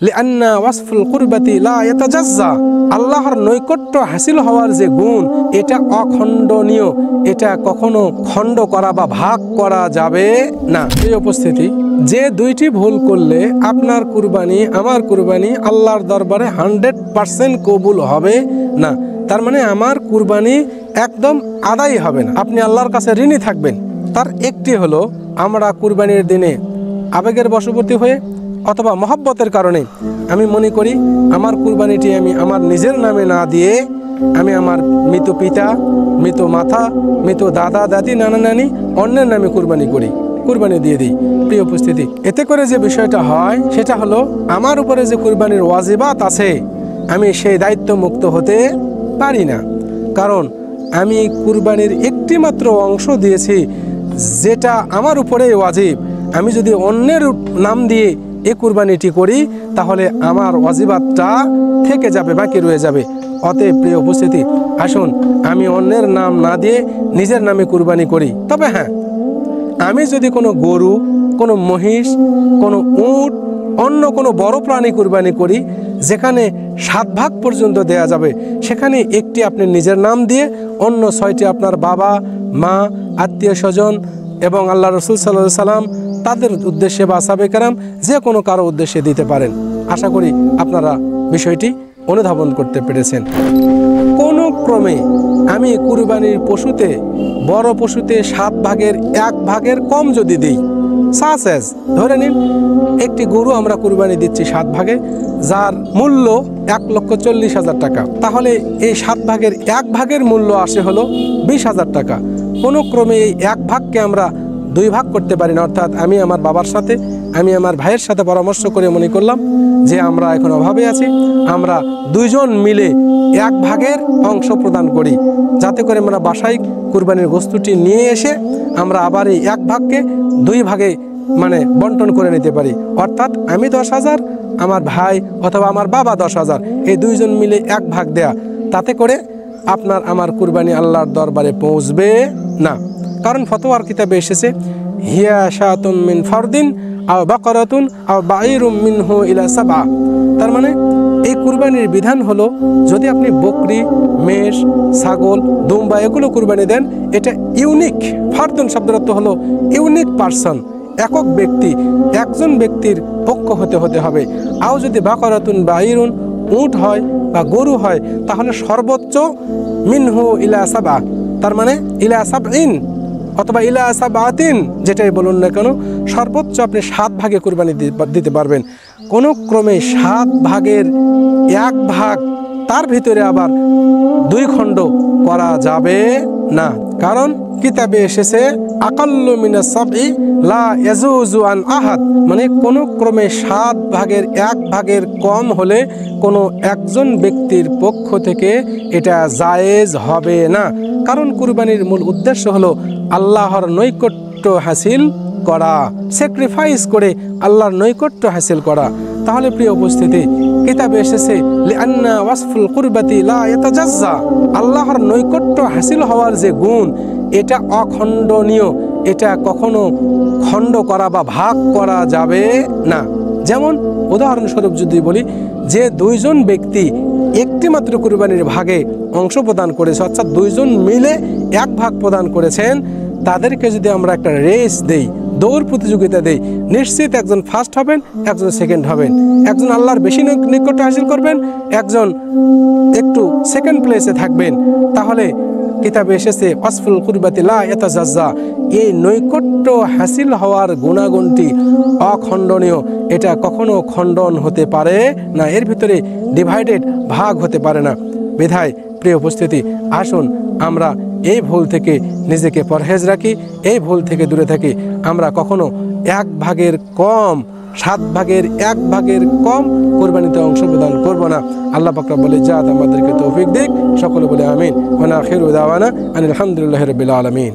লিআন্না ওয়াসফুল কুরবাতি লা ইয়াতাজাজ্জা, আল্লাহর নৈকট্য হাসিল হওয়ার যে গুণ, এটা অখণ্ডনীয়, এটা কখনো খণ্ড করা বা ভাগ করা যাবে না। এই উপস্থিতি, যে দুইটি ভুল করলে আপনার কুরবানি আমার কুরবানি আল্লাহর দরবারে 100% কবুল হবে না। তার মানে আমার কুরবানি একদম আদায় হবে না, আপনি আল্লাহর কাছে ঋণী থাকবেন। তার একটি হলো, আমরা কুরবানির দিনে আবেগের বশবর্তী হয়ে অথবা মহব্বতের কারণে আমি মনে করি আমার কুরবানিটি আমি আমার নিজের নামে না দিয়ে আমি আমার মৃত পিতা, মৃত মাতা, মৃত দাদা দাদি, নানা নানি অন্যের নামে কুরবানি করি, কুরবানি দিয়ে দিই। প্রিয় উপস্থিতি, এতে করে যে বিষয়টা হয় সেটা হলো আমার উপরে যে কুরবানির ওয়াজিবাত আছে আমি সেই দায়িত্ব মুক্ত হতে পারি না। কারণ আমি কুরবানির একটি মাত্র অংশ দিয়েছি যেটা আমার উপরে ওয়াজিব। আমি যদি অন্যের নাম দিয়ে এই কুরবানিটি করি তাহলে আমার ওয়াজিবাতটা থেকে যাবে, বাকি রয়ে যাবে। অতএব প্রিয় উপস্থিতি, আসুন আমি অন্যের নাম না দিয়ে নিজের নামে কুরবানি করি। তবে হ্যাঁ, আমি যদি কোনো গরু, কোনো মহিষ, কোনো উট, অন্য কোনো বড় প্রাণী কুরবানি করি যেখানে 7 ভাগ পর্যন্ত দেয়া যাবে, সেখানে একটি আপনি নিজের নাম দিয়ে অন্য 6টি আপনার বাবা, মা, আত্মীয় স্বজন এবং আল্লাহ রসুল সাল্লাল্লাহু আলাইহি সাল্লাম তাদের উদ্দেশ্যে বা সাহাবায়ে কেরাম যে কোনো কারো উদ্দেশ্যে দিতে পারেন। আশা করি আপনারা বিষয়টি অনুধাবন করতে পেরেছেন। কোনো ক্রমে আমি কুরবানির পশুতে, বড় পশুতে 7 ভাগের 1 ভাগের কম যদি দিই, সাসেস ধরে নিন একটি গরু আমরা কুরবানি দিচ্ছি 7 ভাগে, যার মূল্য 1,40,000 টাকা, তাহলে এই 7 ভাগের 1 ভাগের মূল্য আসে হলো 20,000 টাকা। কোনো ক্রমে এই 1 ভাগকে আমরা 2 ভাগ করতে পারি না। অর্থাৎ আমি আমার বাবার সাথে, আমি আমার ভাইয়ের সাথে পরামর্শ করে মনে করলাম যে আমরা এখন অভাবে আছি, আমরা 2 জন মিলে 1 ভাগের অংশ প্রদান করি, যাতে করে আমরা বাসায় কুরবানির বস্তুটি নিয়ে এসে আমরা আবার এই 1 ভাগকে 2 ভাগে বন্টন করে নিতে পারি। অর্থাৎ আমি 10,000, আমার ভাই অথবা আমার বাবা 10,000, এই 2 জন মিলে 1 ভাগ দেয়া, তাতে করে আপনার আমার কুরবানি আল্লাহর দরবারে পৌঁছবে না। কারণ ফতোয়ার কিতাবে এসেছে, হিয়া শাতুম মিন ফারদিন আও বাকারাতুন আও বাঈরুম মিনহু ইলা সাবআ। তার মানে এই কুরবানির বিধান হলো, যদি আপনি বকরি, মেষ, ছাগল, দুম্বা এগুলো কুরবানি দেন, এটা ইউনিক। ফারদুন শব্দের অর্থ হলো ইউনিক পারসন, একক ব্যক্তি, একজন ব্যক্তির পক্ষ হতে হবে। আও যদি বাকারাতুন বাঈরুন উট হয় বা গরু হয়, তাহলে সর্বোচ্চ মিনহু ইলা সাবআ, তার মানে ইলা সাবঈন অথবা ইলা সাবআতিন, যেটাই বলুন না কেন, সর্বোচ্চ আপনি 7 ভাগে কুরবানি দিতে পারবেন। কোনো ক্রমে 7 ভাগের 1 ভাগ, তার ভিতরে আবার 2 খণ্ড করা যাবে না। কারণ কিতাবে এসেছে আকাল্লু মিনাস সাবঈ লা ইয়াজুজু আন আহাদ, মানে কোনো ক্রমে 7 ভাগের 1 ভাগের কম হলে কোনো একজন ব্যক্তির পক্ষ থেকে এটা জায়েজ হবে না। কারণ কুরবানির মূল উদ্দেশ্য হলো আল্লাহর নৈকট্য হাসিল করা, স্যাক্রিফাইস করে আল্লাহর নৈকট্য হাসিল করা। তাহলে প্রিয় উপস্থিতি, কিতাবে এসেছে লিআন্না ওয়াসফুল কুরবাতি লা ইয়াতাজাজ্জা, আল্লাহর নৈকট্য হাসিল হওয়ার যে গুণ, এটা অখণ্ডনীয়, এটা কখনো খণ্ড করা বা ভাগ করা যাবে না। যেমন উদাহরণস্বরূপ যদি বলি, যে 2 জন ব্যক্তি একটি মাত্র কুরবানির ভাগে অংশ প্রদান করেছে, অর্থাৎ 2 জন মিলে 1 ভাগ প্রদান করেছেন, তাদেরকে যদি আমরা একটা রেস দেই, দৌড় প্রতিযোগিতা দেই, নিশ্চিত একজন ফার্স্ট হবেন, একজন সেকেন্ড হবেন, একজন আল্লাহর বেশি নৈকট্য হাসিল করবেন, একজন একটু সেকেন্ড প্লেসে থাকবেন। তাহলে কিতাবে এসেছে ওয়াসফুল কুরবাতি লা ইয়াতাজাজ্জা, এই নৈকট্য হাসিল হওয়ার গুণাগুণটি অখণ্ডনীয়, এটা কখনো খণ্ডন হতে পারে না, এর ভিতরে ডিভাইডেড ভাগ হতে পারে না। বিধায় প্রিয় উপস্থিতি, আসুন আমরা এই ভুল থেকে নিজেকে পরহেজ রাখি, এই ভুল থেকে দূরে থাকি। আমরা কখনো 1 ভাগের কম, 7 ভাগের 1 ভাগের কম কুরবানিতে অংশ প্রদান করব না। আল্লাহ পাক রব্বুল ইজ্জাত আমাদেরকে তৌফিক দিক। সকলে বলে আমিন। ওয়া আখিরু দাওয়ানা আনিল হামদুলিল্লাহি রাব্বিল আলামিন।